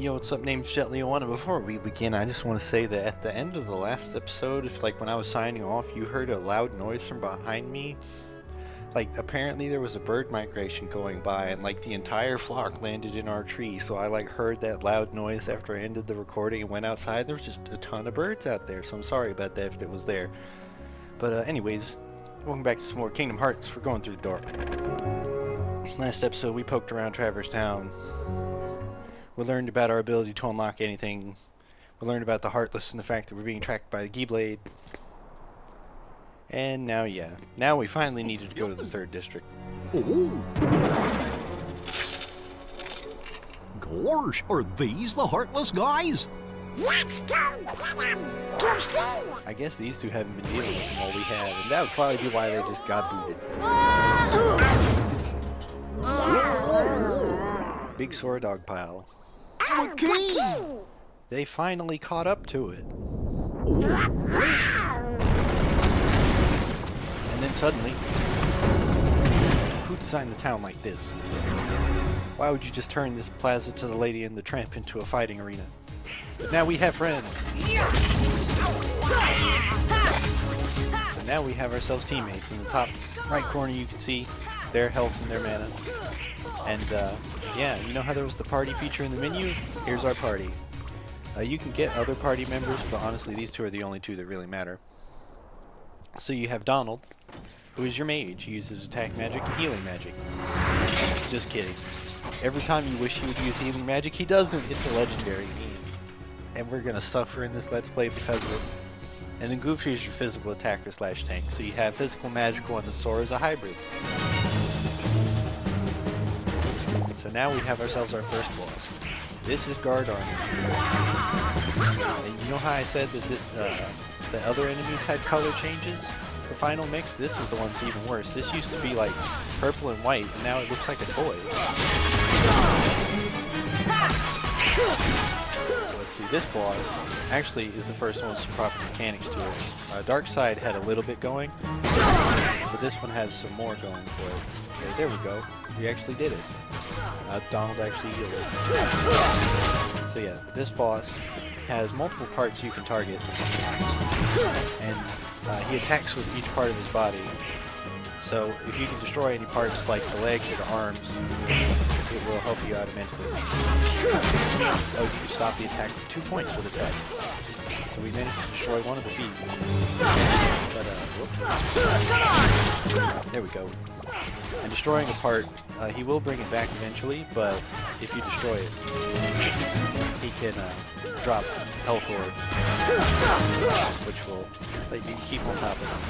Yo, what's up, name's Jet1, and before we begin, I just want to say that at the end of the last episode, if like when I was signing off, you heard a loud noise from behind me, like apparently there was a bird migration going by, and like the entire flock landed in our tree, so I like heard that loud noise after I ended the recording and went outside. There was just a ton of birds out there, so I'm sorry about that if it was there. But anyways, welcome back to some more Kingdom Hearts. We're going through the door. Last episode, we poked around Traverse Town. We learned about our ability to unlock anything. We learned about the Heartless and the fact that we're being tracked by the Keyblade. And now, yeah. Now we finally needed to go to the 3rd district. Ooh. Gosh, are these the Heartless guys? Let's go get them! Goofy! I guess these two haven't been dealing with them all we have, and that would probably be why they just got booted. Big Sora dog pile. Oh, the key! They finally caught up to it. And then suddenly, who designed the town like this? Why would you just turn this plaza to the Lady and the Tramp into a fighting arena? But now we have friends. So now we have ourselves teammates. In the top right corner you can see their health and their mana. And yeah, you know how there was the party feature in the menu? Here's our party. You can get other party members, but honestly these two are the only two that really matter. So you have Donald, who is your mage. He uses attack magic and healing magic. Just kidding. Every time you wish he would use healing magic, he doesn't. It's a legendary meme. And we're gonna suffer in this Let's Play because of it. And then Goofy is your physical attacker slash tank. So you have physical, magical, and the Sora is a hybrid. So now we have ourselves our first boss. This is Guard Armor. And you know how I said that the other enemies had color changes for Final Mix? This is the one that's even worse. This used to be like purple and white, and now it looks like a toy. So let's see, this boss actually is the first one with some proper mechanics to it. Dark Side had a little bit going, but this one has some more going for it. Okay, there we go. We actually did it. Donald actually healed it. So yeah, this boss has multiple parts you can target, and he attacks with each part of his body. So if you can destroy any parts like the legs or the arms, it will help you out immensely. Oh, you can stop the attack for 2 points with attack. So we managed to destroy one of the feet. But there we go. And destroying a part, he will bring it back eventually, but if you destroy it, he can drop health orb, which will let you keep on top of him.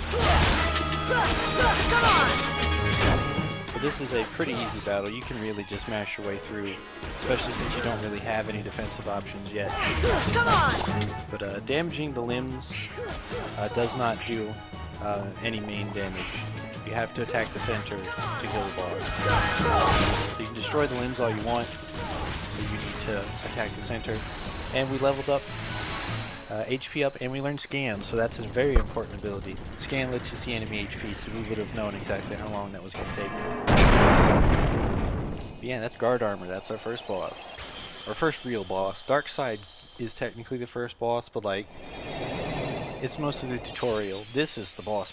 But this is a pretty easy battle. You can really just mash your way through, especially since you don't really have any defensive options yet. But damaging the limbs does not do any main damage. You have to attack the center to heal the boss. So you can destroy the limbs all you want, but you need to attack the center. And we leveled up, HP up, and we learned Scan, so that's a very important ability. Scan lets you see enemy HP, so we would have known exactly how long that was going to take. But yeah, that's Guard Armor. That's our first boss. Our first real boss. Dark Side is technically the first boss, but like, it's mostly the tutorial. This is the boss.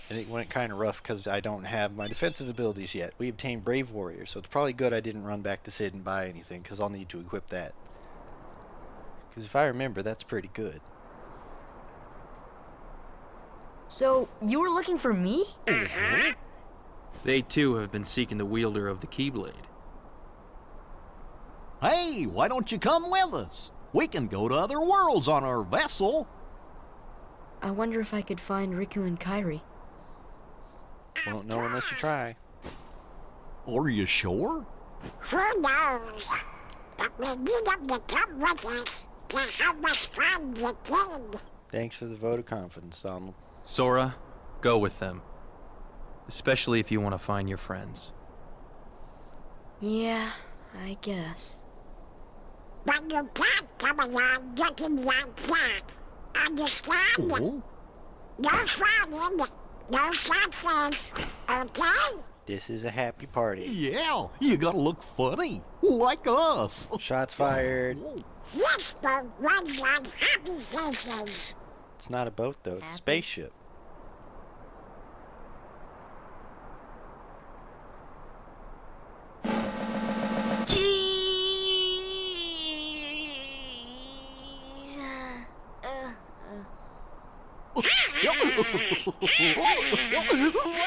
And it went kind of rough because I don't have my defensive abilities yet. We obtained Brave Warrior, so it's probably good I didn't run back to Sid and buy anything, because I'll need to equip that. Because if I remember, that's pretty good. So, you were looking for me? They too have been seeking the wielder of the Keyblade. Hey, why don't you come with us? We can go to other worlds on our vessel. I wonder if I could find Riku and Kairi. Won't know unless you try. Are you sure? Who knows? But we need them to come with us to help us find the kid. Thanks for the vote of confidence, Donald. Sora, go with them. Especially if you want to find your friends. Yeah, I guess. But you can't come along looking like that. Understand? Oh? No frowning, no sad face, okay? This is a happy party. Yeah, you gotta look funny, like us. Shots fired. This boat runs on happy faces. It's not a boat, though. It's a Happy? spaceship.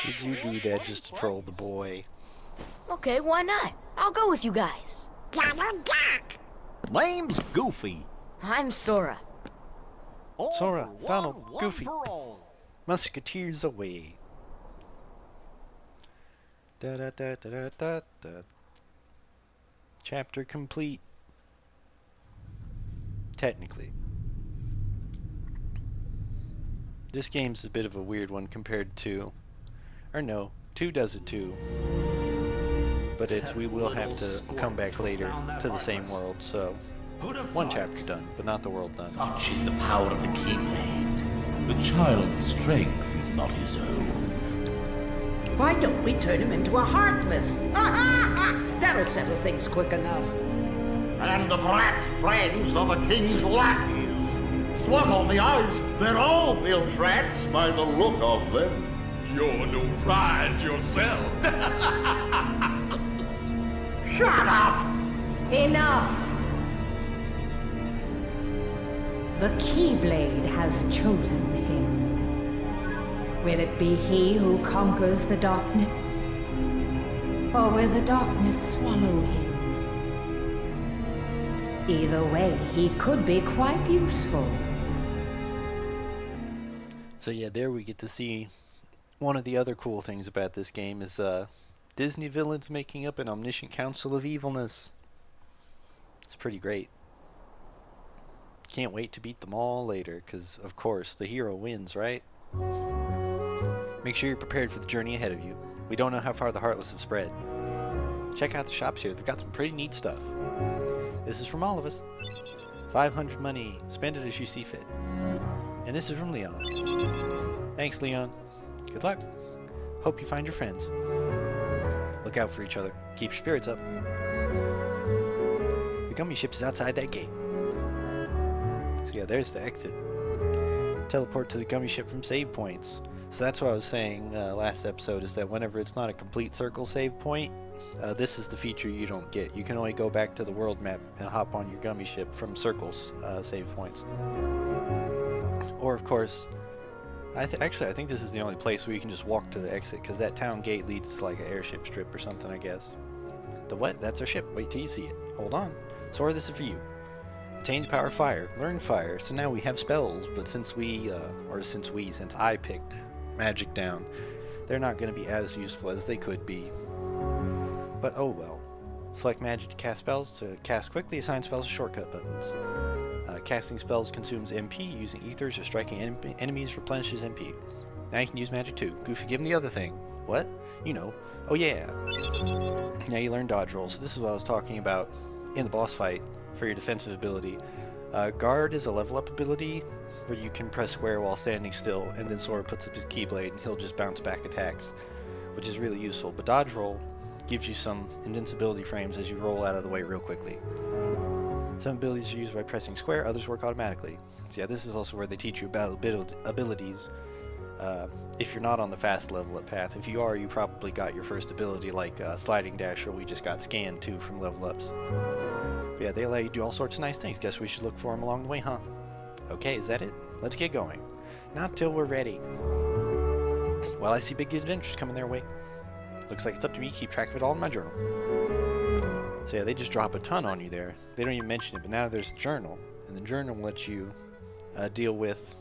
Did you do that just to troll the boy? Okay, why not? I'll go with you guys. Donald Duck. Name's Goofy. I'm Sora. All Sora, for one, Donald, one Goofy. for all. Musketeers away. Da da da da da da da. Chapter complete. Technically. This game's a bit of a weird one compared to... Or no, 2 does it too. But we will have to come back later to the same world, so... One chapter done, but not the world done. Such is the power of the Keyblade. The child's strength is not his own. Why don't we turn him into a Heartless? That'll settle things quick enough. And the brats friends are the king's lackeys. Swat on the eyes, they're all bilge rats by the look of them. You're no prize yourself. Shut up! Enough! The Keyblade has chosen him. Will it be he who conquers the darkness? Or will the darkness swallow him? Either way, he could be quite useful. So yeah, there we get to see one of the other cool things about this game is Disney villains making up an omniscient council of evilness. It's pretty great. Can't wait to beat them all later, because of course the hero wins, right? Make sure you're prepared for the journey ahead of you. We don't know how far the Heartless have spread. Check out the shops here, they've got some pretty neat stuff. This is from all of us. 500 money, spend it as you see fit. And this is from Leon. Thanks, Leon. Good luck. Hope you find your friends. Look out for each other. Keep your spirits up. The gummy ship is outside that gate. So yeah, there's the exit. Teleport to the gummy ship from save points. So that's what I was saying last episode, is that whenever it's not a complete circle save point, this is the feature you don't get. You can only go back to the world map and hop on your gummy ship from circles save points. Or of course, I think this is the only place where you can just walk to the exit, because that town gate leads to like an airship strip or something, I guess. The what? That's our ship. Wait till you see it. Hold on. Sora, this is for you. Attain the power of fire. Learn fire. So now we have spells, but since I picked magic down, they're not going to be as useful as they could be. But oh well. Select magic to cast spells. To cast quickly, assign spells to shortcut buttons. Casting spells consumes MP. Using ethers or striking enemies replenishes MP. Now you can use magic too. Goofy, give him the other thing. What? You know. Oh yeah. Now you learn dodge rolls. So this is what I was talking about in the boss fight for your defensive ability. Guard is a level up ability where you can press square while standing still, and then Sora puts up his Keyblade and he'll just bounce back attacks, which is really useful. But dodge roll gives you some invincibility frames as you roll out of the way real quickly. Some abilities are used by pressing square, others work automatically. So yeah, this is also where they teach you about abilities. If you're not on the fast level up path. If you are, you probably got your first ability like sliding dash, or we just got scanned too from level ups. But yeah, they allow you to do all sorts of nice things. Guess we should look for them along the way, huh? Okay, is that it? Let's get going. Not till we're ready. Well, I see big adventures coming their way. Looks like it's up to me to keep track of it all in my journal. So yeah, they just drop a ton on you there. They don't even mention it, but now there's the journal. And the journal lets you deal with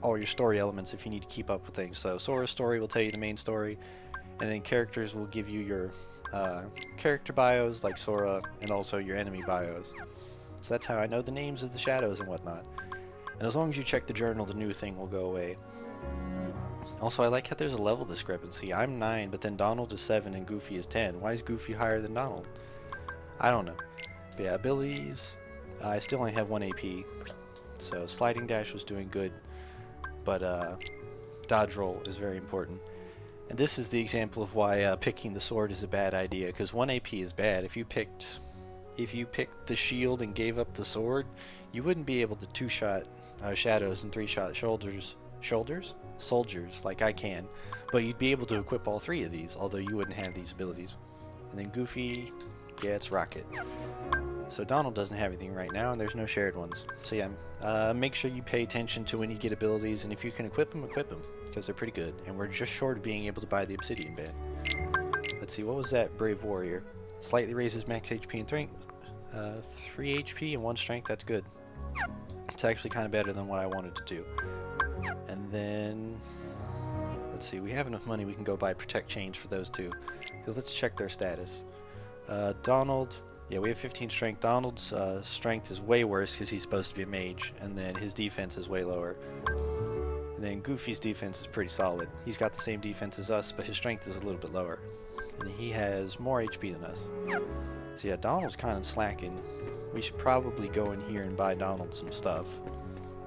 all your story elements if you need to keep up with things. So Sora's story will tell you the main story, and then characters will give you your character bios like Sora, and also your enemy bios. So that's how I know the names of the shadows and whatnot. And as long as you check the journal, the new thing will go away. Also, I like how there's a level discrepancy. I'm 9, but then Donald is 7 and Goofy is 10. Why is Goofy higher than Donald? I don't know. But yeah, abilities, I still only have 1 AP. So sliding dash was doing good, but dodge roll is very important. And this is the example of why picking the sword is a bad idea, because 1 AP is bad. If you picked the shield and gave up the sword, you wouldn't be able to 2-shot shadows and 3-shot soldiers like I can, but you'd be able to equip all 3 of these, although you wouldn't have these abilities. And then Goofy gets Rocket. So Donald doesn't have anything right now, and there's no shared ones. So yeah, make sure you pay attention to when you get abilities, and if you can equip them, because they're pretty good. And we're just short of being able to buy the Obsidian Band. Let's see, what was that? Brave Warrior. Slightly raises max HP and strength. 3 HP and 1 strength, that's good. It's actually kind of better than what I wanted to do. And then, let's see, we have enough money we can go buy Protect Chains for those 2. Because let's check their status. Donald, yeah, we have 15 strength. Donald's strength is way worse because he's supposed to be a mage, and then his defense is way lower. And then Goofy's defense is pretty solid. He's got the same defense as us, but his strength is a little bit lower. And he has more HP than us. So yeah, Donald's kind of slacking. We should probably go in here and buy Donald some stuff.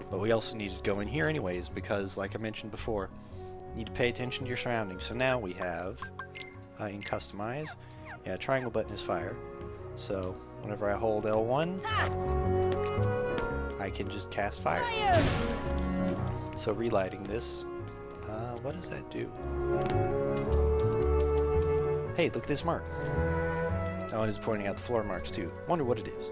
But we also need to go in here anyways, because like I mentioned before, you need to pay attention to your surroundings. So now we have, in Customize, yeah, triangle button is fire. So whenever I hold L1, I can just cast fire. So relighting this, what does that do? Hey, look at this mark. Oh, and it's pointing out the floor marks too. Wonder what it is.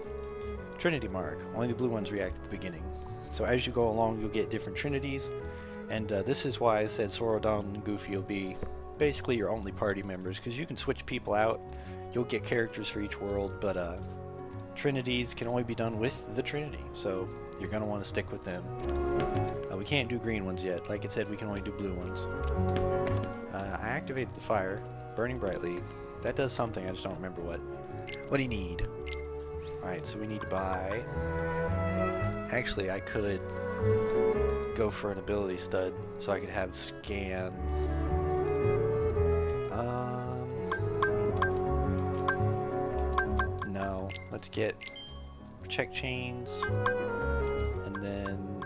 Trinity mark. Only the blue ones react at the beginning. So as you go along, you'll get different trinities. And this is why I said Sora, Donald, and Goofy will be basically your only party members, because you can switch people out. You'll get characters for each world, but trinities can only be done with the Trinity. So you're going to want to stick with them. We can't do green ones yet. Like it said, we can only do blue ones. I activated the fire, burning brightly. That does something, I just don't remember what. What do you need? Alright, so we need to buy... Actually, I could go for an ability stud, so I could have scan... No, let's get Protect Chains, and then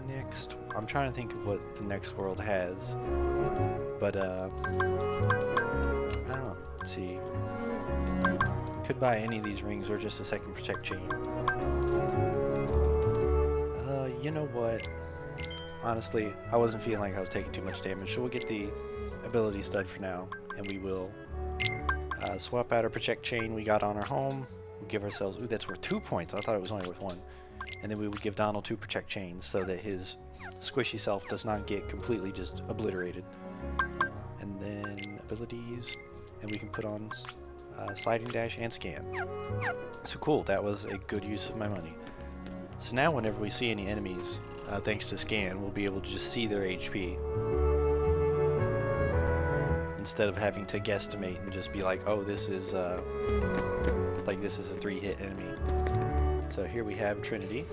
next... I'm trying to think of what the next world has, but I don't know, let's see. Could buy any of these rings or just a second Protect Chain. You know what? Honestly, I wasn't feeling like I was taking too much damage, so we'll get the ability stud for now, and we will swap out our Protect Chain we got on our home. We'll give ourselves, ooh, that's worth 2 points. I thought it was only worth 1. And then we would give Donald 2 Protect Chains so that his squishy self does not get completely just obliterated. And then abilities, and we can put on sliding dash and scan. So cool, that was a good use of my money. So now whenever we see any enemies, thanks to scan, we'll be able to just see their HP. Instead of having to guesstimate and just be like, oh, this is this is a 3-hit enemy. So here we have Trinity.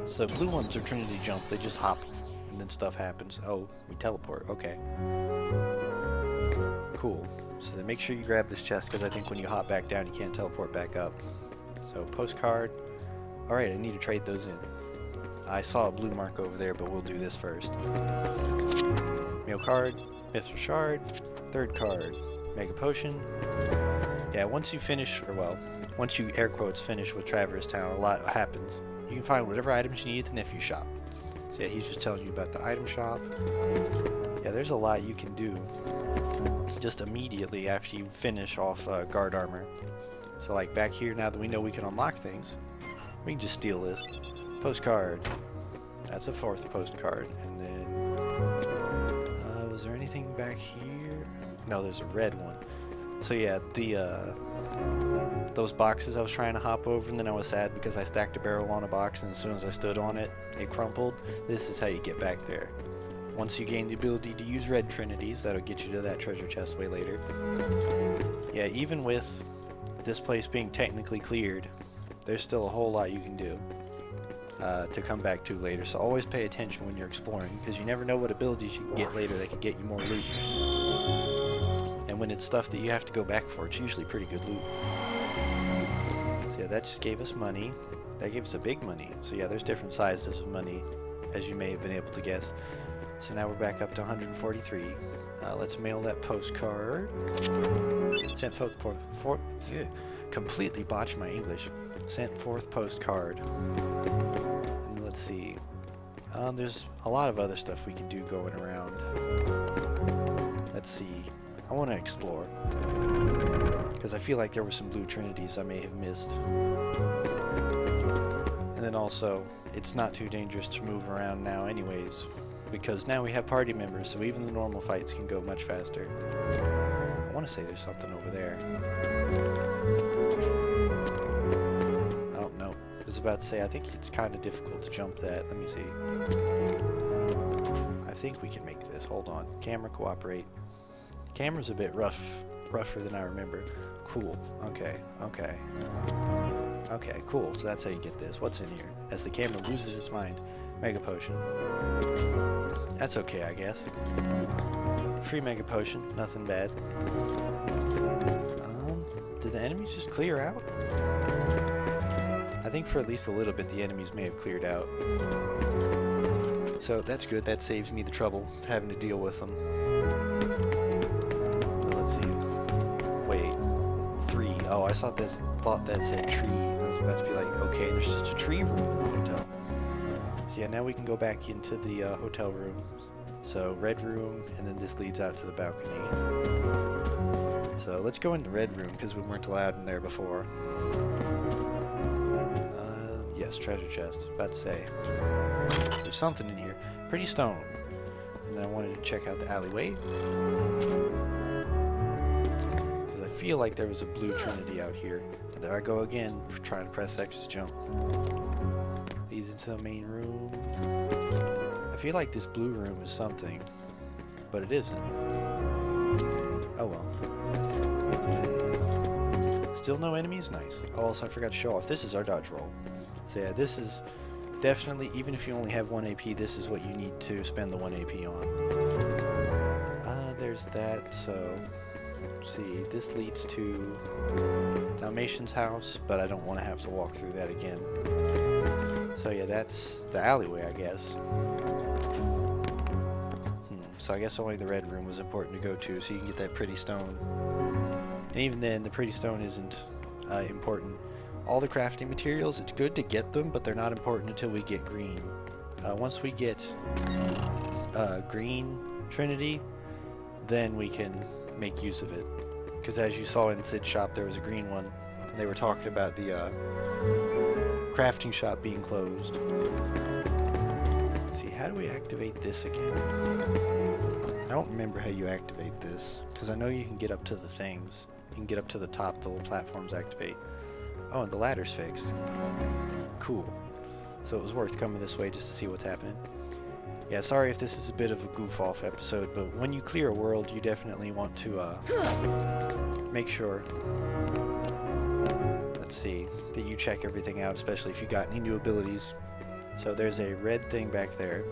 So blue ones are Trinity jump, they just hop and then stuff happens. Oh, we teleport, okay. Cool. So then make sure you grab this chest, because I think when you hop back down you can't teleport back up. So postcard. Alright, I need to trade those in. I saw a blue mark over there, but we'll do this first. Mail card, Mithril shard, third card, Mega Potion. Yeah, once you finish, or well, once you air quotes finish with Traverse Town, a lot happens. You can find whatever items you need at the nephew shop. So yeah, he's just telling you about the item shop. Yeah, there's a lot you can do just immediately after you finish off guard armor. So like back here, now that we know we can unlock things, we can just steal this. Postcard. That's a 4th postcard. And then, was there anything back here? No, there's a red one. So yeah, the those boxes I was trying to hop over, and then I was sad because I stacked a barrel on a box, and as soon as I stood on it, it crumpled. This is how you get back there. Once you gain the ability to use red trinities, that'll get you to that treasure chest way later. Yeah, even with this place being technically cleared, there's still a whole lot you can do to come back to later. So always pay attention when you're exploring, because you never know what abilities you can get later that can get you more loot. And when it's stuff that you have to go back for, it's usually pretty good loot. So yeah, that just gave us money. That gave us a big money. So yeah, there's different sizes of money, as you may have been able to guess. So now we're back up to 143. Let's mail that postcard. Sent completely botched my English. Sent fourth postcard. And let's see. There's a lot of other stuff we can do going around. Let's see. I want to explore. Because I feel like there were some blue trinities I may have missed. And then also, it's not too dangerous to move around now anyways. Because now we have party members, so even the normal fights can go much faster. I want to say there's something over there. Oh, no. I was about to say, I think it's kind of difficult to jump that. Let me see. I think we can make this. Hold on. Camera cooperate. Camera's a bit rougher than I remember. Cool. Okay. Okay. Okay, cool. So that's how you get this. What's in here? As the camera loses its mind. Mega Potion. That's okay, I guess. Free Mega Potion. Nothing bad. Did the enemies just clear out? I think for at least a little bit the enemies may have cleared out. So that's good. That saves me the trouble of having to deal with them. Let's see. Wait. 3. Oh, I thought that said tree. I was about to be like, okay, there's just a tree room in the hotel. So yeah, now we can go back into the hotel room. So red room, and then this leads out to the balcony. So let's go into red room because we weren't allowed in there before. Yes, treasure chest. About to say. There's something in here. Pretty stone. And then I wanted to check out the alleyway. Because I feel like there was a blue trinity out here. And there I go again, trying to press X to jump. Leads into the main room. I feel like this blue room is something, but it isn't. Oh well. Still no enemies? Nice. Oh, also I forgot to show off. This is our dodge roll. So yeah, this is definitely, even if you only have 1 AP, this is what you need to spend the 1 AP on. There's that, so... Let's see, this leads to Dalmatian's house, but I don't want to have to walk through that again. So yeah, that's the alleyway, I guess. So I guess only the red room was important to go to, so you can get that pretty stone. And even then, the pretty stone isn't important. All the crafting materials, it's good to get them, but they're not important until we get green. Once we get green Trinity, then we can make use of it. Because as you saw in Sid's shop, there was a green one, and they were talking about the crafting shop being closed. See, how do we activate this again? I don't remember how you activate this, because I know you can get up to the things. You can get up to the top, the little platforms activate. Oh, and the ladder's fixed. Cool. So it was worth coming this way just to see what's happening. Yeah, sorry if this is a bit of a goof-off episode, but when you clear a world, you definitely want to make sure, let's see, that you check everything out, especially if you got any new abilities. So there's a red thing back there,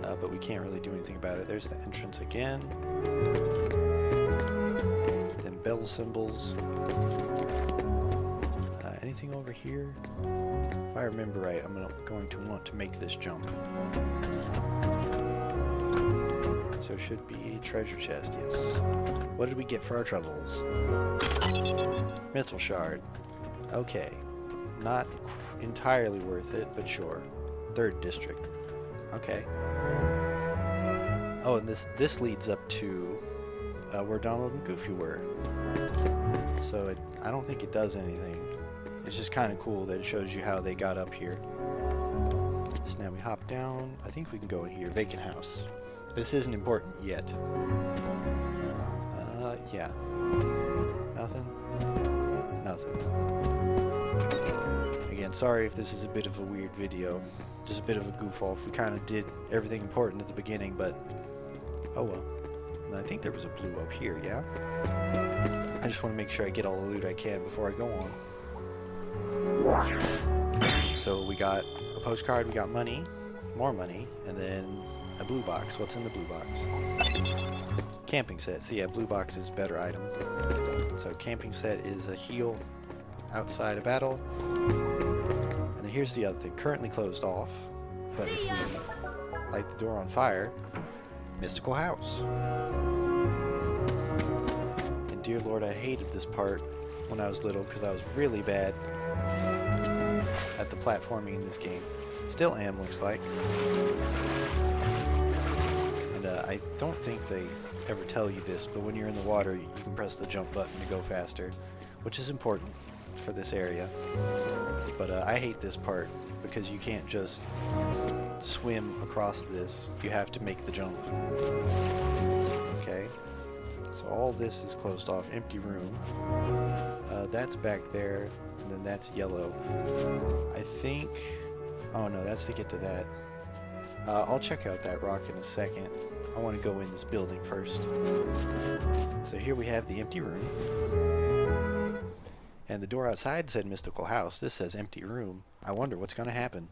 but we can't really do anything about it. There's the entrance again. Then bell symbols. Anything over here? If I remember right, I'm going to want to make this jump. So it should be a treasure chest, yes. What did we get for our troubles? Mithril shard. Okay. Not entirely worth it, but sure. 3rd district. Okay. Oh, and this leads up to where Donald and Goofy were. So I don't think it does anything. It's just kind of cool that it shows you how they got up here. So now we hop down. I think we can go in here. Vacant house. This isn't important yet. Yeah. Nothing? Nothing. Again, sorry if this is a bit of a weird video. Just a bit of a goof off. We kind of did everything important at the beginning, but oh well. And I think there was a blue up here, yeah? I just want to make sure I get all the loot I can before I go on. So we got a postcard, we got money, more money, and then a blue box. What's in the blue box? Camping set. So yeah, blue box is a better item. So camping set is a heal outside a battle. And then here's the other thing. Currently closed off. But if we light the door on fire. Mystical house. And dear Lord, I hated this part when I was little because I was really bad at the platforming in this game. Still am, looks like. And I don't think they ever tell you this, but when you're in the water, you can press the jump button to go faster, which is important for this area. But I hate this part because you can't just swim across this. You have to make the jump. Okay. So all this is closed off. Empty room. That's back there, and then that's yellow. I think... Oh no, that's to get to that. I'll check out that rock in a second. I want to go in this building first. So here we have the empty room. And the door outside said mystical house. This says empty room. I wonder what's going to happen.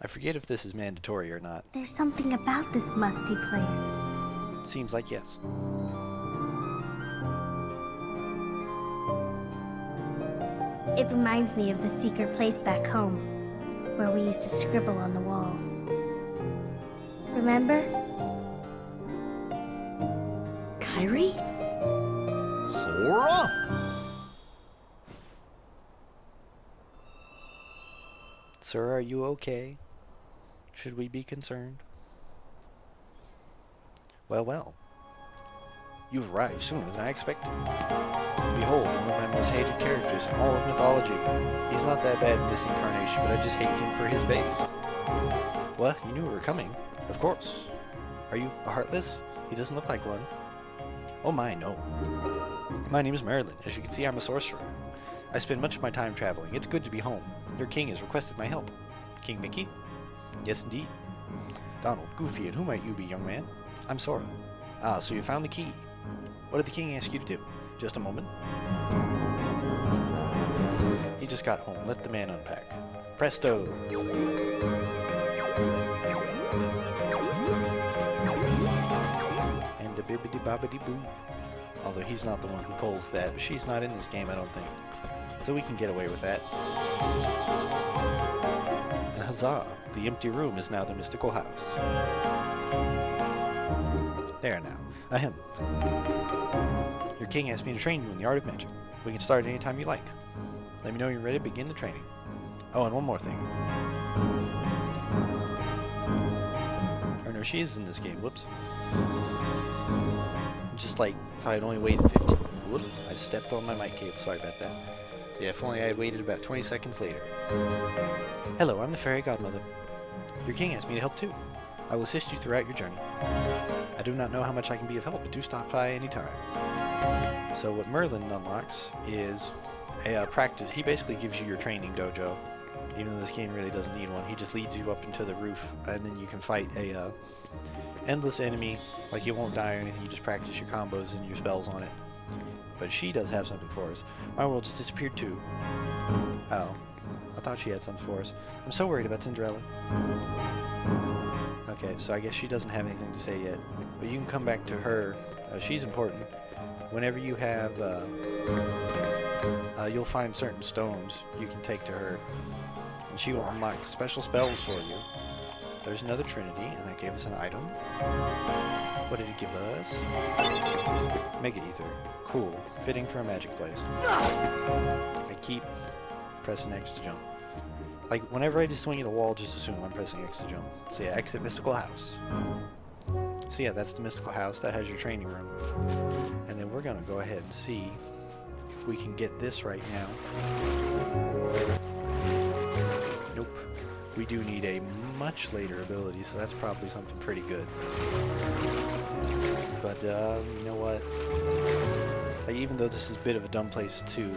I forget if this is mandatory or not. There's something about this musty place. Seems like yes. It reminds me of the secret place back home, where we used to scribble on the walls. Remember? Kyrie? Sora? Sir, are you okay? Should we be concerned? Well, well. You've arrived sooner than I expected. Behold, one of my most hated characters in all of mythology. He's not that bad in this incarnation, but I just hate him for his base. What? You knew we were coming? Of course. Are you a Heartless? He doesn't look like one. Oh my, no. My name is Merlin. As you can see, I'm a sorcerer. I spend much of my time traveling. It's good to be home. Your king has requested my help. King Mickey? Yes, indeed. Donald, Goofy, and who might you be, young man? I'm Sora. Ah, so you found the key. What did the king ask you to do? Just a moment. He just got home. Let the man unpack. Presto! And a bibbidi-bobbidi-boo. Although he's not the one who pulls that. She's not in this game, I don't think. So we can get away with that. And huzzah! The empty room is now the mystical house. There now. Ahem. Your king asked me to train you in the art of magic. We can start anytime you like. Let me know when you're ready to begin the training. Oh, and one more thing. Or no, she is in this game. Whoops. Just like if I had only waited 15... Whoops, I stepped on my mic cable. Sorry about that. Yeah, if only I had waited about 20 seconds later. Hello, I'm the fairy godmother. Your king asked me to help too. I will assist you throughout your journey. I do not know how much I can be of help, but do stop by any time. So what Merlin unlocks is a practice. He basically gives you your training dojo. Even though this game really doesn't need one, he just leads you up into the roof, and then you can fight a endless enemy. Like, you won't die or anything, you just practice your combos and your spells on it. But she does have something for us. My world just disappeared too. Oh, I thought she had something for us. I'm so worried about Cinderella. Okay, so I guess she doesn't have anything to say yet. But you can come back to her. She's important. Whenever you have, you'll find certain stones you can take to her. And she will unlock special spells for you. There's another Trinity, and that gave us an item. What did it give us? Mega Ether. Cool. Fitting for a magic place. I keep pressing X to jump. Like, whenever I just swing at a wall, just assume I'm pressing X to jump. So yeah, exit Mystical House. So yeah, that's the Mystical House. That has your training room. And then we're gonna go ahead and see if we can get this right now. Nope. We do need a much later ability, so that's probably something pretty good. But, you know what? Like, even though this is a bit of a dumb place to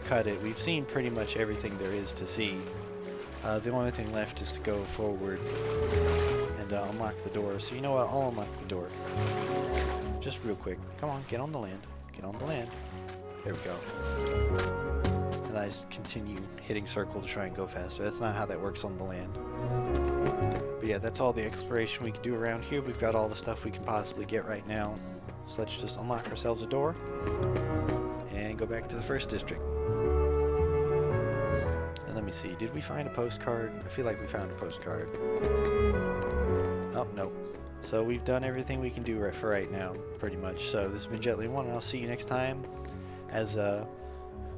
cut it, we've seen pretty much everything there is to see. The only thing left is to go forward and unlock the door. So you know what? I'll unlock the door. Just real quick. Come on, get on the land. Get on the land. There we go. And I just continue hitting circle to try and go faster. That's not how that works on the land. But yeah, that's all the exploration we can do around here. We've got all the stuff we can possibly get right now. So let's just unlock ourselves a door and go back to the first district. And let me see. Did we find a postcard? I feel like we found a postcard. Oh, no. So we've done everything we can do for right now, pretty much. So this has been Jet Li 1, and I'll see you next time as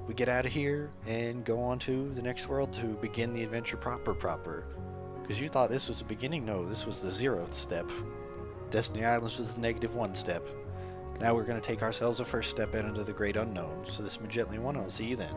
we get out of here and go on to the next world to begin the adventure proper. Because you thought this was the beginning? No, this was the 0th step. Destiny Islands was the -1 step. Now we're going to take ourselves a first step into the great unknown. So this has been Jet Li 1, and I'll see you then.